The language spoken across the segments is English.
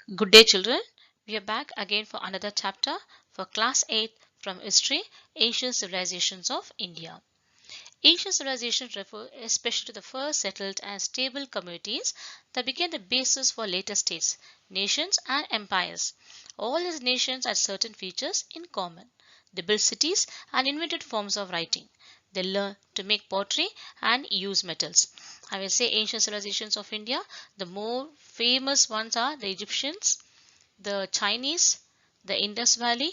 Good day, children. We are back again for another chapter for class 8 from History, Ancient Civilizations of India. Ancient civilizations refer especially to the first settled and stable communities that became the basis for later states, nations, and empires. All these nations had certain features in common. They built cities and invented forms of writing. They learned to make pottery and use metals. I will say ancient civilizations of India. The more famous ones are the Egyptians, the Chinese, the Indus Valley,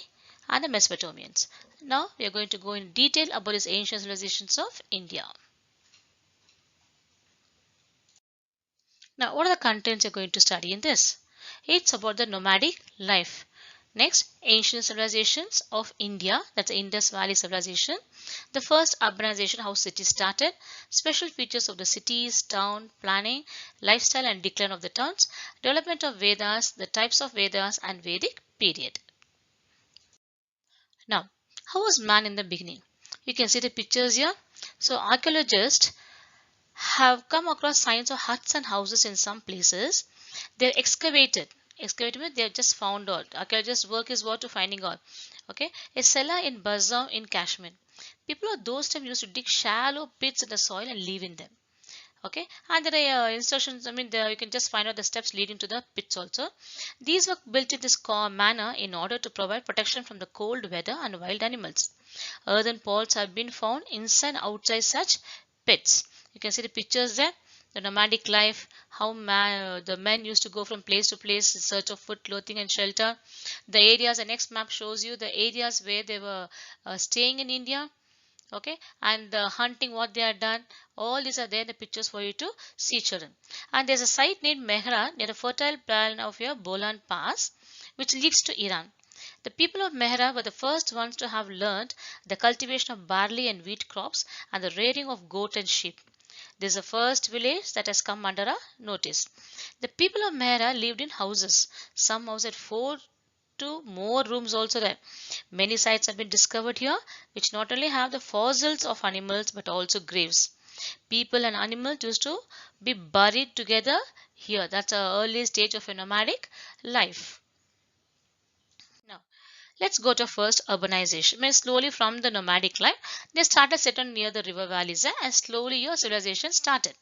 and the Mesopotamians. Now we are going to go in detail about these ancient civilizations of India. Now, what are the contents you're going to study in this? It's about the nomadic life. Next, ancient civilizations of India, that's the Indus Valley civilization. The first urbanization, how cities started, special features of the cities, town, planning, lifestyle and decline of the towns, development of Vedas, the types of Vedas and Vedic period. Now, how was man in the beginning? You can see the pictures here. So, archaeologists have come across signs of huts and houses in some places. They're excavated. Excavated means they have just found out. Archaeologists' work is what to finding out. Okay, a cellar in Bazaar in Kashmir. People of those times used to dig shallow pits in the soil and live in them. Okay, and there are instructions. I mean, you can just find out the steps leading to the pits also. These were built in this manner in order to provide protection from the cold weather and wild animals. Earthen pots have been found inside and outside such pits. You can see the pictures there. The nomadic life, how the men used to go from place to place in search of food, clothing and shelter. The areas, the next map shows you the areas where they were staying in India. Okay, and the hunting what they had done, all these are there in the pictures for you to see, children. And there's a site named Mehra near the fertile plain of your Bolan Pass, which leads to Iran. The people of Mehra were the first ones to have learned the cultivation of barley and wheat crops and the rearing of goat and sheep. This is the first village that has come under our notice. The people of Mehra lived in houses. Some houses had 4 to more rooms also there. Many sites have been discovered here which not only have the fossils of animals but also graves. People and animals used to be buried together here. That's an early stage of a nomadic life. Now, let's go to first urbanization. Means slowly from the nomadic life, they started settling near the river valleys and slowly your civilization started.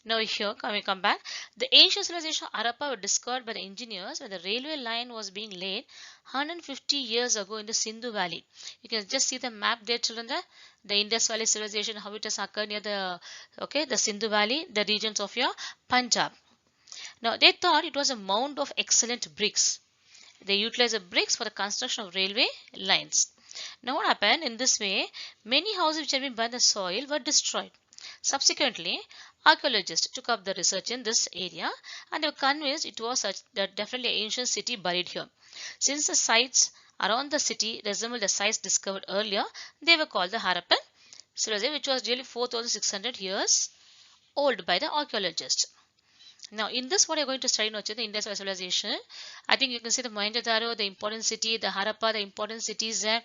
Now here, can we come back? The ancient civilization of Harappa was discovered by the engineers when the railway line was being laid 150 years ago in the Sindhu Valley. You can just see the map there, children. There, the Indus Valley civilization, how it has occurred near the Sindhu Valley, the regions of your Punjab. Now they thought it was a mound of excellent bricks. They utilized the bricks for the construction of railway lines. Now what happened? In this way, many houses which had been burned in the soil were destroyed. Subsequently, archaeologists took up the research in this area and they were convinced it was such that definitely an ancient city buried here. Since the sites around the city resembled the sites discovered earlier, they were called the Harappan civilization, which was nearly 4,600 years old by the archaeologists. Now, in this, what you're going to study now, the Indus civilization. I think you can see the Mohenjo-daro, the important city, the Harappa, the important cities there.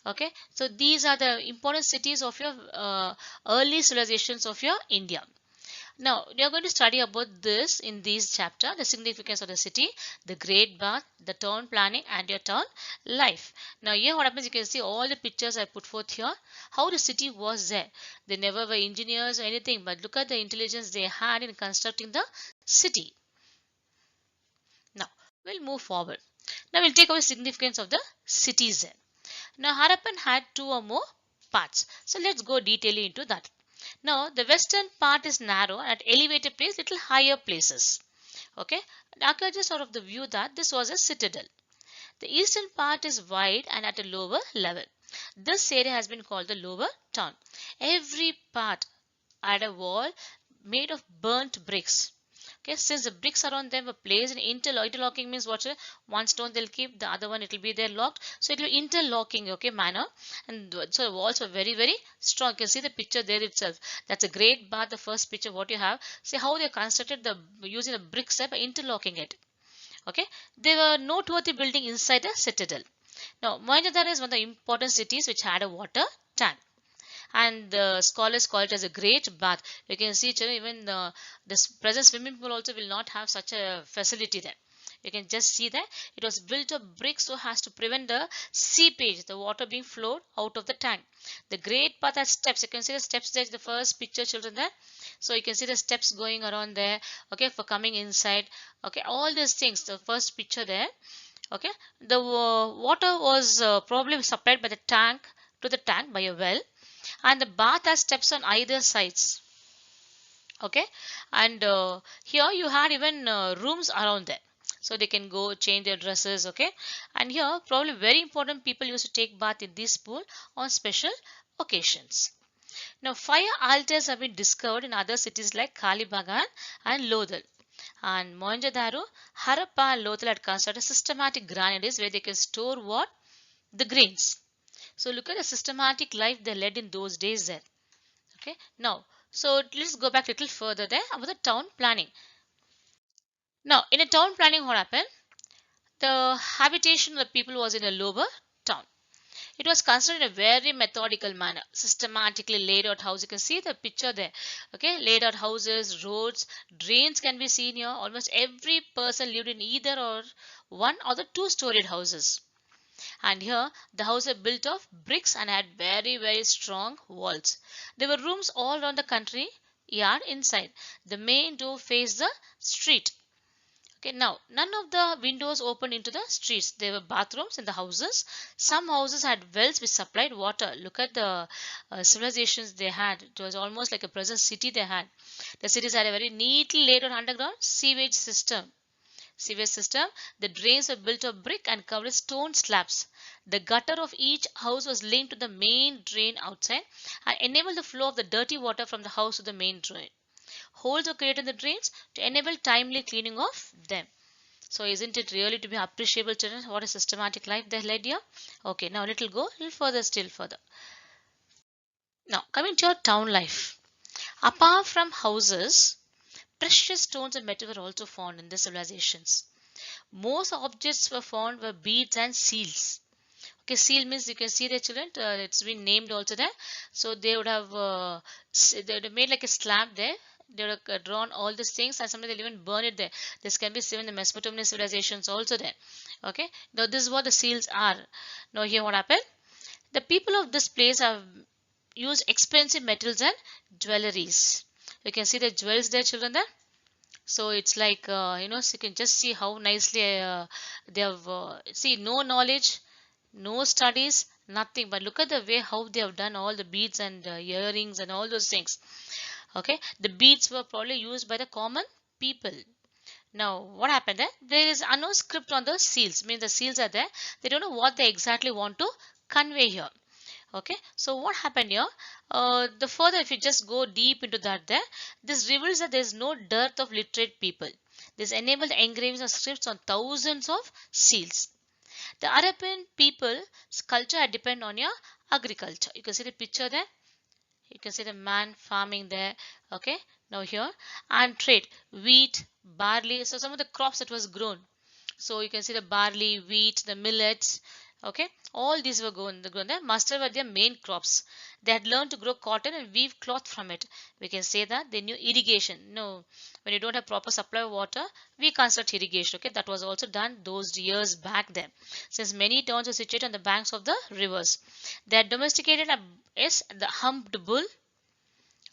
Okay, so these are the important cities of your early civilizations of your India. Now, we are going to study about this in this chapter, the significance of the city, the Great Bath, the town planning and your town life. Now, here what happens, you can see all the pictures I put forth here, how the city was there. They never were engineers or anything, but look at the intelligence they had in constructing the city. Now, we'll move forward. Now, we'll take our significance of the cities there. Now, Harappan had 2 or more parts. So, let's go detailing into that. Now, the western part is narrow and at elevated place, little higher places. Okay, the archaeologists are of the view that this was a citadel. The eastern part is wide and at a lower level. This area has been called the lower town. Every part had a wall made of burnt bricks. Okay, since the bricks around them were placed in interlocking means what? One stone they'll keep, the other one it will be there locked. So it will interlocking, okay, manner. And so the walls were very, very strong. You can see the picture there itself. That's a great bath, the first picture what you have. See how they constructed the using the bricks by interlocking it. Okay, they were noteworthy building inside the citadel. Now, Mohenjo-daro is one of the important cities which had a water tank and the scholars call it as a great bath. You can see children, even the present swimming pool also will not have such a facility there. You can just see that it was built of bricks so as to prevent the seepage, the water being flowed out of the tank. The great path has steps. You can see the steps there, the first picture children there. So you can see the steps going around there, okay, for coming inside. Okay, all these things, the first picture there. Okay, the water was probably supplied by the tank to the tank by a well, and the bath has steps on either sides. Okay, and here you had even rooms around there, so they can go change their dresses. Okay, and here probably very important, people used to take bath in this pool on special occasions. Now fire altars have been discovered in other cities like Kalibagan and Lodhal. And Mohenjo-daro, Harappa and Lothal had constructed systematic granaries where they can store what? The grains. So look at the systematic life they led in those days there. Okay. Now, so let's go back a little further there about the town planning. Now, in a town planning, what happened? The habitation of the people was in a lower town. It was constructed in a very methodical manner, systematically laid out house. You can see the picture there. Okay, laid out houses, roads, drains can be seen here. Almost every person lived in either or one or the two-storied houses. And here the houses were built of bricks and had very strong walls. There were rooms all around the country yard inside. The main door faced the street. Okay, now none of the windows opened into the streets. There were bathrooms in the houses. Some houses had wells which supplied water. Look at the civilizations they had. It was almost like a present city they had. The cities had a very neatly laid out underground sewage system. The drains were built of brick and covered with stone slabs. The gutter of each house was linked to the main drain outside and enabled the flow of the dirty water from the house to the main drain. Holes were created in the drains to enable timely cleaning of them. So isn't it really to be appreciable, children? What a systematic life they led here. Okay, now little go a little further, still further. Now coming to your town life. Apart from houses, precious stones and metal were also found in the civilizations. Most objects were found were beads and seals. Okay, seal means you can see the children. It's been named also there. So they would have made like a slab there. They would have drawn all these things, and sometimes they'll even burn it there. This can be seen in the Mesopotamian civilizations also there. Okay, now this is what the seals are. Now here what happened? The people of this place have used expensive metals and jewelries. You can see the jewels there, children there. So it's like so you can just see how nicely they have see, no knowledge, no studies, nothing, but look at the way how they have done all the beads and earrings and all those things. Okay, the beads were probably used by the common people. Now what happened there? There is unknown script on the seals, means the seals are there, they don't know what they exactly want to convey here. Okay, so what happened here? The further, if you just go deep into that there, this reveals that there is no dearth of literate people. This enabled engravings of scripts on thousands of seals. The Arabian people's culture depend on your agriculture. You can see the picture there. You can see the man farming there. Okay, now here, and trade, wheat, barley. So some of the crops that was grown. So you can see the barley, wheat, the millets. Okay, all these were grown there. Mustard were their main crops. They had learned to grow cotton and weave cloth from it. We can say that they knew irrigation. No, when you don't have proper supply of water, we construct irrigation. Okay, that was also done those years back then. Since many towns are situated on the banks of the rivers, they had domesticated the humped bull.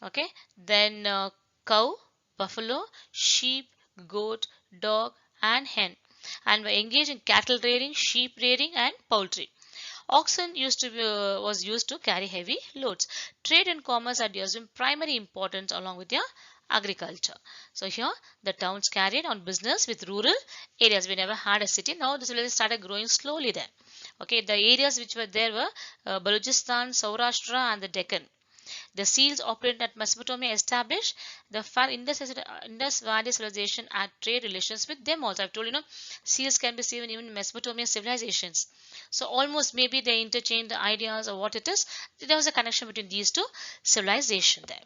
Okay, then cow, buffalo, sheep, goat, dog, and hen, and were engaged in cattle rearing, sheep rearing, and poultry. Oxen was used to carry heavy loads. Trade and commerce had assumed primary importance along with their agriculture. So here the towns carried on business with rural areas. We never had a city. Now this village started growing slowly there. Okay, the areas which were there were Balochistan, Saurashtra, and the Deccan. The seals operated at Mesopotamia established the far Indus Valley civilization had trade relations with them also. I've told seals can be seen even in Mesopotamian civilizations. So almost maybe they interchange the ideas of what it is. There was a connection between these two civilizations there.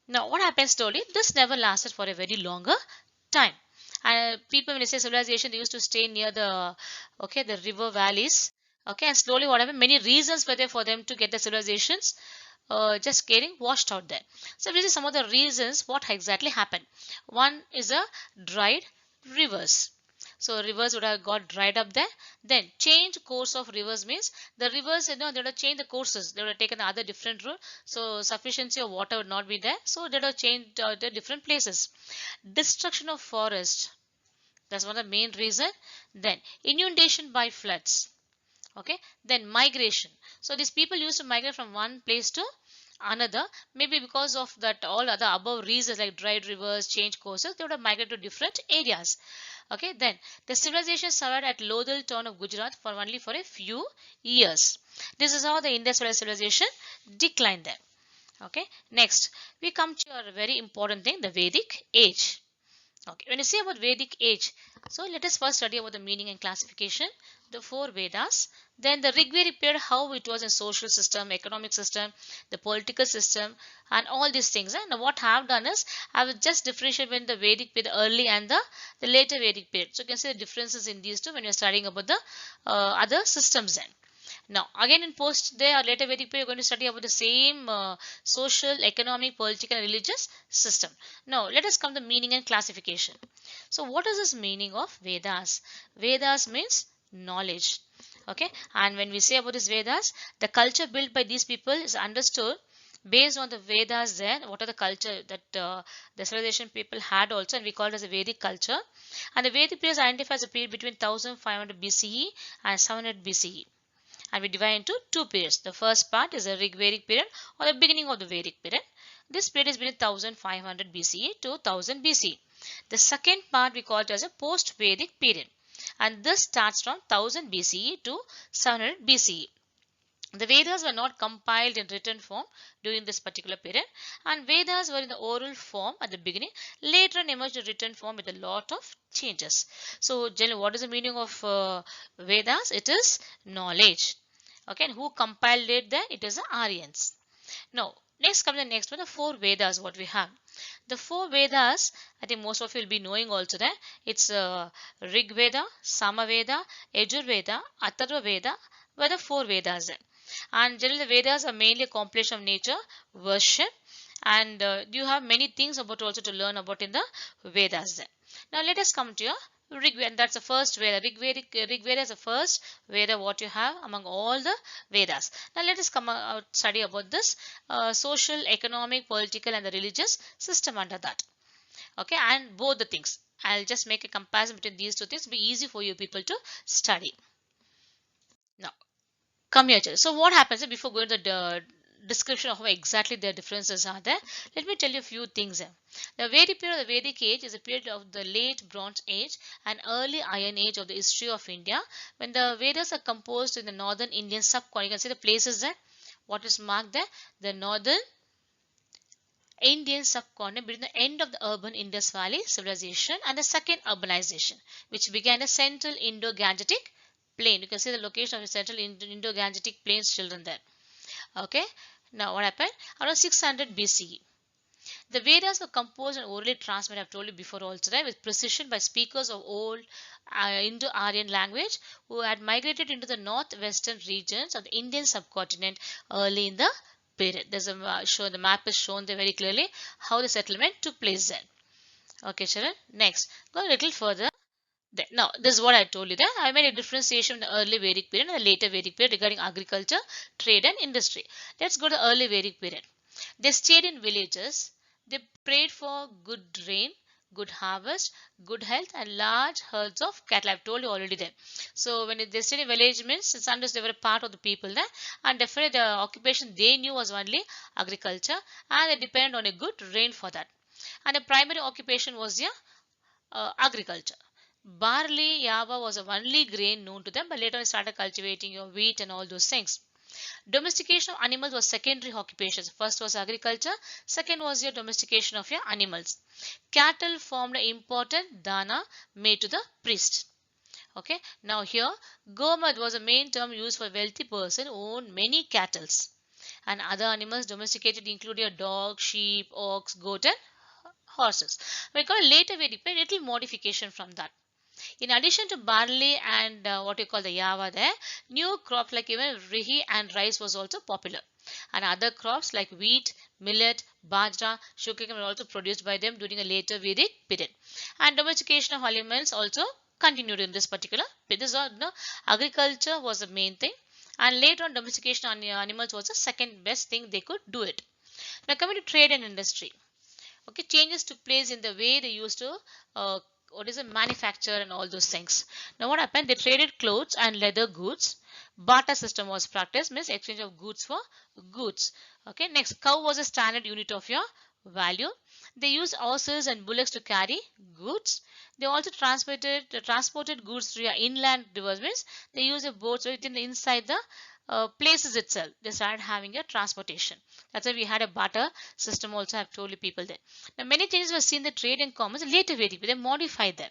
Now what happens slowly? This never lasted for a very longer time. People, when they say civilization, they used to stay near the river valleys. Okay, and slowly what happened? Many reasons were there for them to get the civilizations just getting washed out there. So this is some of the reasons what exactly happened. One is a dried rivers. So rivers would have got dried up there. Then change course of rivers means the rivers, they would have changed the courses. They would have taken other different route. So sufficiency of water would not be there. So they would have changed the different places. Destruction of forest. That's one of the main reason. Then inundation by floods. Okay. Then migration. So these people used to migrate from one place to another, maybe because of that all other above reasons like dried rivers, change courses, they would have migrated to different areas. Okay, then the civilization survived at Lodhal town of Gujarat for only for a few years. This is how the Indus Valley civilization declined there. Okay, next we come to a very important thing, the Vedic age. Okay, when you say about Vedic age, so let us first study about the meaning and classification, the four Vedas, then the Rig Vedic period, how it was in social system, economic system, the political system, and all these things. And what I have done is I will just differentiate between the Vedic period, the early and the later Vedic period. So you can see the differences in these two when you're studying about the other systems then. Now, again in post day or later Vedic period, you're going to study about the same social, economic, political, and religious system. Now, let us come to meaning and classification. So, what is this meaning of Vedas? Vedas means knowledge. Okay, and when we say about this Vedas, the culture built by these people is understood based on the Vedas. Then, what are the culture that the civilization people had also, and we call it as a Vedic culture. And the Vedic period identifies a period between 1500 BCE and 700 BCE. And we divide into two periods. The first part is the Rig Vedic period or the beginning of the Vedic period. This period is between 1500 BCE to 1000 BCE. The second part we call it as a post-Vedic period, and this starts from 1000 BCE to 700 BCE. The Vedas were not compiled in written form during this particular period, and Vedas were in the oral form at the beginning, later on emerged in written form with a lot of changes. So generally, what is the meaning of Vedas? It is knowledge. Okay, and who compiled it then? It is the Aryans. Now, next comes the next one, the four Vedas what we have. The four Vedas, I think most of you will be knowing also that it's Rig Veda, Sama Veda, Yajur Veda, Atharva Veda, were the four Vedas then. And generally the Vedas are mainly a compilation of nature, worship, and you have many things about also to learn about in the Vedas then. Now let us come to your Rig Veda, that's the first Veda. Rig Veda is the first Veda what you have among all the Vedas. Now let us come out study about this social, economic, political, and the religious system under that. Okay, and both the things. I'll just make a comparison between these two things. It'll be easy for you people to study. Now, come here. So what happens before going to the description of how exactly the differences are there? Let me tell you a few things here. The Vedic period of the Vedic age is a period of the late Bronze Age and early Iron Age of the history of India, when the Vedas are composed in the northern Indian subcontinent. You can see the places there. What is marked there? The northern Indian subcontinent between the end of the urban Indus Valley civilization and the second urbanization, which began the central Indo-Gangetic plain. You can see the location of the central Indo-Gangetic plains children there. Okay. Now what happened? Around 600 BCE. The Vedas were composed and orally transmitted, I've told you before also, right, with precision by speakers of old Indo-Aryan language who had migrated into the northwestern regions of the Indian subcontinent early in the period. There's a show, the map is shown there very clearly how the settlement took place then. Okay, children. Next, go a little further. There. Now, this is what I told you there. I made a differentiation in the early Vedic period and the later Vedic period regarding agriculture, trade, and industry. Let's go to the early Vedic period. They stayed in villages. They prayed for good rain, good harvest, good health, and large herds of cattle. I've told you already there. So when they stayed in village means it's understood they were a part of the people there, and definitely the occupation they knew was only agriculture, and they depended on a good rain for that. And the primary occupation was agriculture. Barley, yava was the only grain known to them, but later they started cultivating your wheat and all those things. Domestication of animals was secondary occupations. First was agriculture, second was your domestication of your animals. Cattle formed an important dana made to the priest. Okay, now here gomad was a main term used for a wealthy person who owned many cattle. And other animals domesticated include your dog, sheep, ox, goat, and horses. We call later Vedic period little modification from that. In addition to barley and what you call the yava there, new crops like even rihi and rice was also popular. And other crops like wheat, millet, bajra, sugarcane were also produced by them during a later Vedic period. And domestication of animals also continued in this particular. This is agriculture was the main thing, and later on domestication on animals was the second best thing they could do it. Now coming to trade and industry. Okay, changes took place in the way they used to uh, what is it, manufacture and all those things. Now what happened, they traded clothes and leather goods. Barter system was practiced, means exchange of goods for goods. Okay, next, cow was a standard unit of your value. They used horses and bullocks to carry goods. They also transported goods through inland rivers, means they used a boats within inside the places itself. They started having a transportation. That's why we had a barter system also. I've told you people there. Now many changes were seen in the trade and commerce later Vedic. They modified them.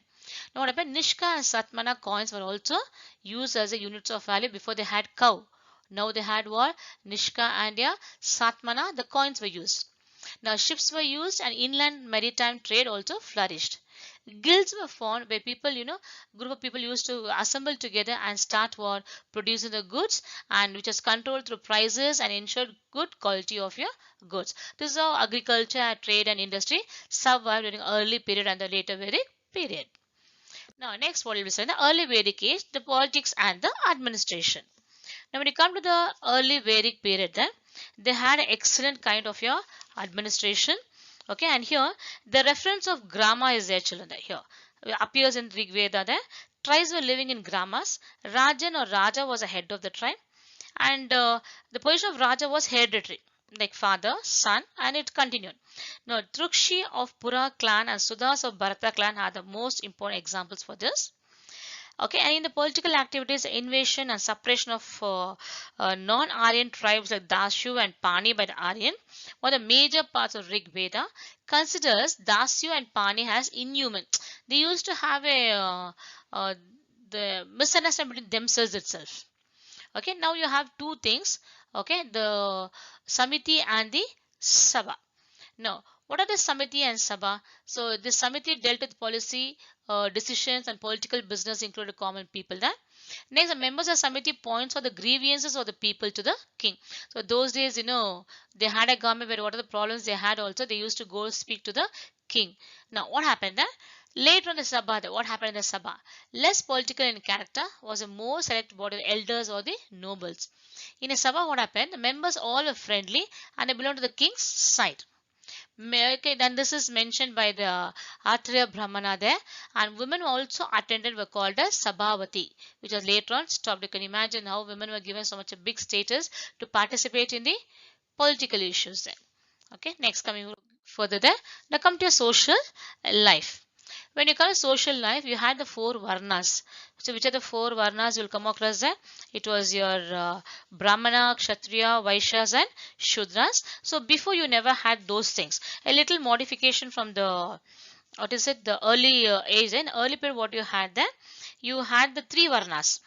Now what happened? Nishka and Satmana coins were also used as a units of value. Before they had cow. Now they had what? Nishka and Satmana. The coins were used. Now ships were used and inland maritime trade also flourished. Guilds were formed where people, group of people used to assemble together and start what? Producing the goods, and which is controlled through prices and ensured good quality of your goods. This is how agriculture, trade and industry survived during early period and the later Vedic period. Now next what will be said in the early Vedic age, the politics and the administration. Now when you come to the early Vedic period, then they had an excellent kind of your administration. Okay, and here the reference of grama is there, children. Here it appears in Rig Veda. There tribes were living in gramas. Rajan or Raja was the head of the tribe, and the position of Raja was hereditary, like father, son, and it continued. Now Trukshi of Pura clan and Sudhas of Bharata clan are the most important examples for this. Okay, and in the political activities, invasion and suppression of non-Aryan tribes like Dasyu and Pani by the Aryan, one of the major parts of Rig Veda considers Dasyu and Pani as inhuman. They used to have a the misunderstanding between themselves itself. Okay, now you have two things. Okay, the Samiti and the Sabha. Now, what are the Samiti and Sabha? So, the Samiti dealt with policy, decisions and political business included common people there. Next, the members of Samiti points for the grievances of the people to the king. So, those days, they had a government where what are the problems they had also, they used to go speak to the king. Now, what happened there? Later on the Sabha, what happened in the Sabha? Less political in character, was a more select body of elders or the nobles. In a Sabha, what happened? The members all were friendly and they belonged to the king's side. Okay, then this is mentioned by the Atriya Brahmana there, and women who also attended were called as Sabhavati, which was later on stopped. You can imagine how women were given so much a big status to participate in the political issues there. Okay, next coming further there, now come to your social life. When you come to social life, you had the four varnas. So which are the four varnas you'll come across there? It was your Brahmana, Kshatriya, Vaishyas and Shudras. So before you never had those things. A little modification from the, what is it, the early age. In early period what you had there? You had the three varnas.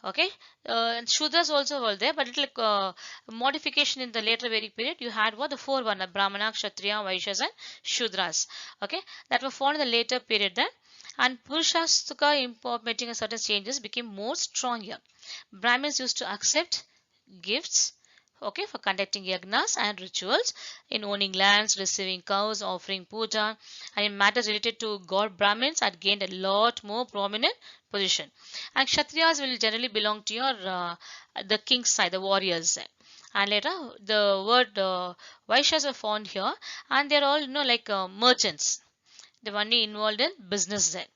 Okay, and Shudras also were there, but little modification in the later Vedic period. You had what the four varna: Brahmana, Kshatriya, Vaishyas, and Shudras. Okay, that were found in the later period then. And Purushasuka implementing certain changes became more strong here. Brahmins used to accept gifts, okay, for conducting yagnas and rituals, in owning lands, receiving cows, offering puja, and in matters related to god, Brahmins had gained a lot more prominent position. And Kshatriyas will generally belong to your the king's side, the warriors. And later the word Vaishyas were found here, and they're all like merchants. They're only involved in business there.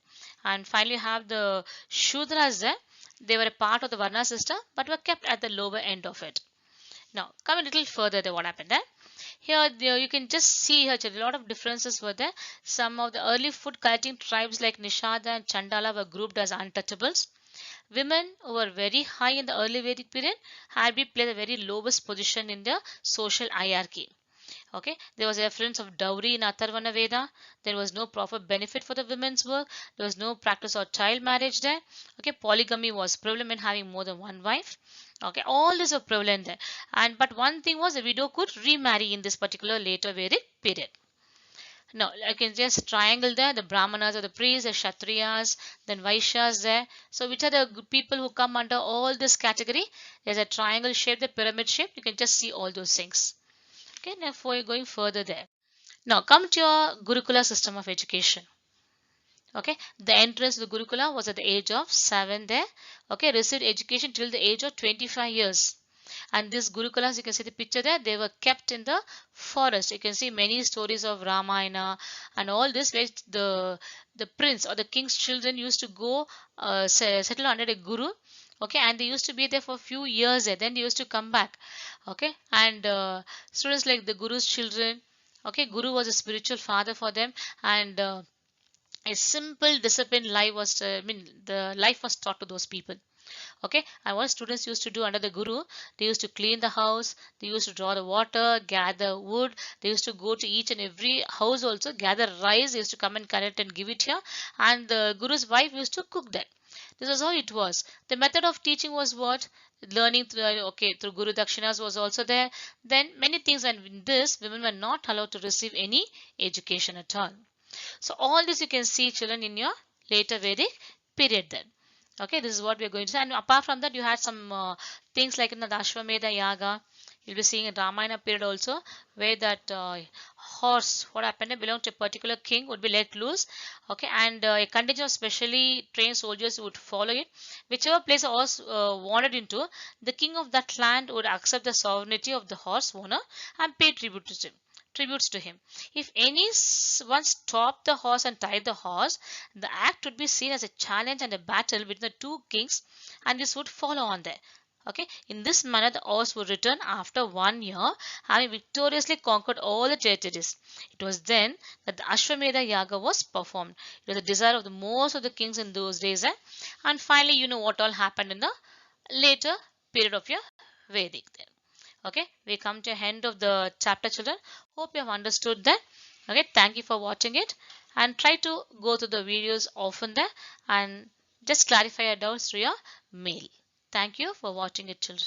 And finally you have the Shudras there. They were a part of the Varna system but were kept at the lower end of it. Now, come a little further there, what happened there? Here, you can just see here a lot of differences were there. Some of the early food collecting tribes like Nishada and Chandala were grouped as untouchables. Women who were very high in the early Vedic period had been played a very lowest position in the social hierarchy. Okay, there was a reference of dowry in Atharvana Veda. There was no proper benefit for the women's work. There was no practice of child marriage there. Okay, polygamy was prevalent in having more than one wife. Okay, all this were prevalent there. And but one thing was the widow could remarry in this particular later Vedic period. Now, I can just triangle there. The Brahmanas are the priests, the Kshatriyas, then Vaishyas there. So, which are the people who come under all this category? There's a triangle shape, the pyramid shape. You can just see all those things. Okay, now for going further there. Now come to your Gurukula system of education. Okay, the entrance to the Gurukula was at the age of 7 there. Okay, received education till the age of 25 years. And these Gurukulas, you can see the picture there, they were kept in the forest. You can see many stories of Ramayana and all this, where the prince or the king's children used to go settle under a guru. Okay, and they used to be there for a few years there, then they used to come back. Okay, and students like the guru's children, okay, guru was a spiritual father for them, and a simple disciplined life was the life was taught to those people. Okay, and what students used to do under the guru, they used to clean the house, they used to draw the water, gather wood, they used to go to each and every house, also gather rice, they used to come and collect and give it here, and the guru's wife used to cook that. This was how it was. The method of teaching was what? Learning through, okay, through guru dakshinas was also there. Then many things, and in this women were not allowed to receive any education at all. So all this you can see, children, in your later Vedic period then. Okay, this is what we are going to say. And apart from that, you had some things like in the Ashwamedha Yaga. You'll be seeing in Ramayana period also, where that horse, what happened, it belonged to a particular king, would be let loose. Okay, and a contingent of specially trained soldiers would follow it. Whichever place a horse wandered into, the king of that land would accept the sovereignty of the horse owner and pay tributes to him. If anyone stopped the horse and tied the horse, the act would be seen as a challenge and a battle between the two kings, and this would follow on there. Okay, in this manner, the horse would return after 1 year, having victoriously conquered all the territories. It was then that the Ashwamedha Yaga was performed. It was the desire of the most of the kings in those days. And finally, you know what all happened in the later period of your Vedic then. Okay, we come to the end of the chapter, children. Hope you have understood that. Okay, thank you for watching it, and try to go through the videos often there, and just clarify your doubts through your mail. Thank you for watching it, children.